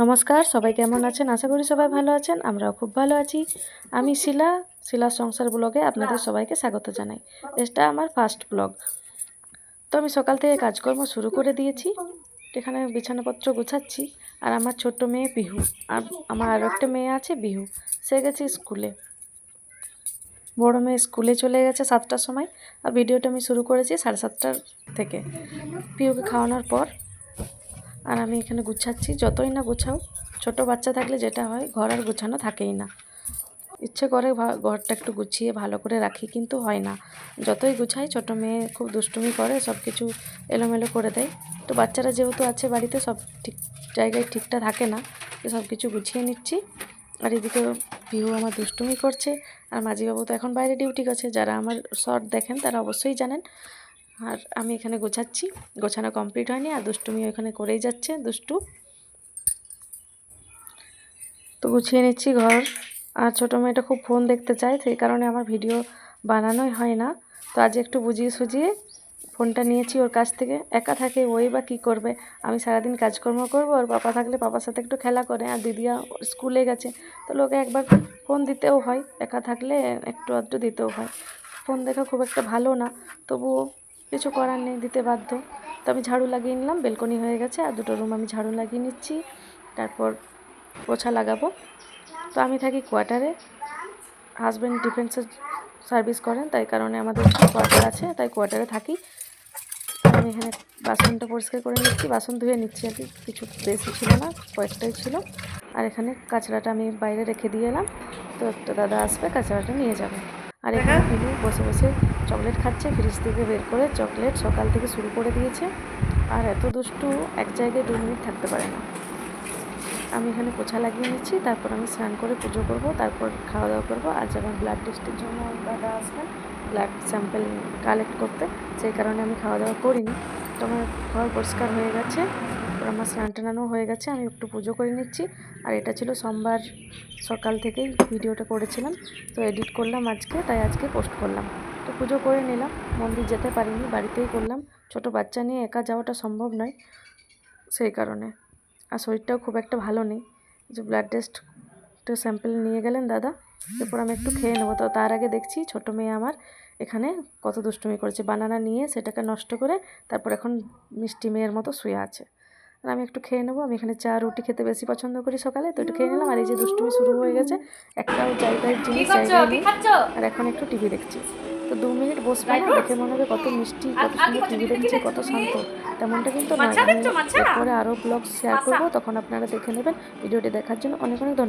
নমস্কার, সবাই কেমন আছেন? আশা করি সবাই ভালো আছেন। আমরাও খুব ভালো আছি। আমি শিলার সংসার ব্লগে আপনাদের সবাইকে স্বাগত জানাই। এটা আমার ফার্স্ট ব্লগ। তো আমি সকাল থেকে কাজকর্ম শুরু করে দিয়েছি। এখানে বিছানাপত্র গুছাচ্ছি। আর আমার ছোট্ট মেয়ে পিহু, আর আমার আরও একটা মেয়ে আছে বিহু, সে গেছে স্কুলে। বড় মেয়ে স্কুলে চলে গেছে 7টার সময়। আর ভিডিওটা আমি শুরু করেছি 7:30 থেকে পিহুকে খাওয়ানোর পর। আর আমি এখানে গুছাচ্ছি। যতই না গুছাও, ছোট বাচ্চা থাকলে যেটা হয়, ঘর আর গুছানো থাকেই না। ইচ্ছে করে ঘরটা একটু গুছিয়ে ভালো করে রাখি, কিন্তু হয় না। যতই গুছাই, ছোট মেয়ে খুব দুষ্টুমি করে, সব কিছু এলোমেলো করে দেয়। তো বাচ্চারা যেহেতু আছে বাড়িতে, সব ঠিক জায়গায় ঠিকটা থাকে না, তো সব কিছু গুছিয়ে নিচ্ছি। আর এদিকে পিহু আমার দুষ্টুমি করছে। আর মাঝিবাবু তো এখন বাইরে ডিউটি করছে। যারা আমার শর্ট দেখেন তারা অবশ্যই জানেন। আর আমি এখানে গোছাচ্ছি। গোছানো কমপ্লিট হয়নি, আর দুষ্টুমি ওখানে করেই যাচ্ছে দুষ্টু। তো গুছিয়ে নিচ্ছি ঘর। আর ছোটো মেয়েটা খুব ফোন দেখতে চায়, সেই কারণে আমার ভিডিও বানানোই হয় না। তো আজ একটু বুঝিয়ে সুঝিয়ে ফোনটা নিয়েছি ওর কাছ থেকে। একা থাকে, ওই বা কী করবে? আমি সারাদিন কাজকর্ম করবো, আর পাপা থাকলে পাপার সাথে একটু খেলা করে। আর দিদিয়া স্কুলে গেছে, তো লোকে একবার ফোন দিতেও হয়। একা থাকলে একটু আধটু দিতেও হয়। ফোন দেখা খুব একটা ভালো না, তবুও কিছু করার নেই, দিতে বাধ্য। তো আমি ঝাড়ু লাগিয়ে নিলাম। বেলকনি হয়ে গেছে, আর দুটো রুম আমি ঝাড়ু লাগিয়ে নিচ্ছি। তারপর পোছা লাগাবো। তো আমি থাকি কোয়ার্টারে। হাজব্যান্ড ডিফেন্সের সার্ভিস করেন, তাই কারণে আমাদের কোয়ার্টার আছে, তাই কোয়ার্টারে থাকি। আমি এখানে বাসনটা পরিষ্কার করে নিচ্ছি, বাসন ধুয়ে নিচ্ছি। আর কিছু বেশি ছিল না, কয়েকটাই ছিল। আর এখানে কাঁচড়াটা আমি বাইরে রেখে দিয়ে এলাম, তো একটা দাদা আসবে, কাঁচড়াটা নিয়ে যাবে। আর এখানে পিহু বসে বসে চকলেট খাচ্ছে, ফ্রিজ থেকে বের করে চকলেট সকাল থেকে শুরু করে দিয়েছে। আর এত দুষ্টু, এক জায়গায় 2 মিনিট থাকতে পারে না। আমি এখানে পোছা লাগিয়ে নিচ্ছি, তারপর আমি স্নান করে পুজো করব, তারপর খাওয়া দাওয়া করবো। আজ আমার ব্লাড টেস্টের জন্য দাদা আসবেন ব্লাড স্যাম্পেল কালেক্ট করতে, সেই কারণে আমি খাওয়া দাওয়া করিনি। তো আমার ঘর পরিষ্কার হয়ে গেছে, আমার স্নান টানানো হয়ে গেছে। আমি একটু পুজো করে নিচ্ছি। আর এটা ছিল সোমবার সকাল থেকেই ভিডিওটা করেছিলাম, তো এডিট করলাম আজকে, তাই আজকে পোস্ট করলাম। তো পুজো করে নিলাম, মন্দির যেতে পারিনি, বাড়িতেই করলাম। ছোট বাচ্চা নিয়ে একা যাওয়াটা সম্ভব নয়, সেই কারণে। আর শরীরটাও খুব একটা ভালো নেই। যে ব্লাড টেস্টটা স্যাম্পেল নিয়ে গেলেন দাদা, এরপর আমি একটু খেয়ে নেবো। তো তার আগে দেখছি ছোটো মেয়ে আমার এখানে কত দুষ্টুমি করেছে। বানানা নিয়ে সেটাকে নষ্ট করে তারপর এখন মিষ্টি মেয়ের মতো শুয়ে আছে। আর আমি একটু খেয়ে নেবো। আমি এখানে চা রুটি খেতে বেশি পছন্দ করি সকালে, তো একটু খেয়ে নিলাম। আর এই যে দুষ্টুমি শুরু হয়ে গেছে, একটাও জায়গায় জিনিস জায়গায় নেই। আর এখন একটু টিভি দেখছি। তো 2 মিনিট বসবে না, দেখে মনে হবে কত মিষ্টি, কত সুন্দর টিভি দেখছে, কত শান্ত। তেমনটা কিন্তু নয়। আমি এরপরে আরও ব্লগ শেয়ার করবো, তখন আপনারা দেখে নেবেন। ভিডিওটি দেখার জন্য অনেক অনেক ধন্যবাদ।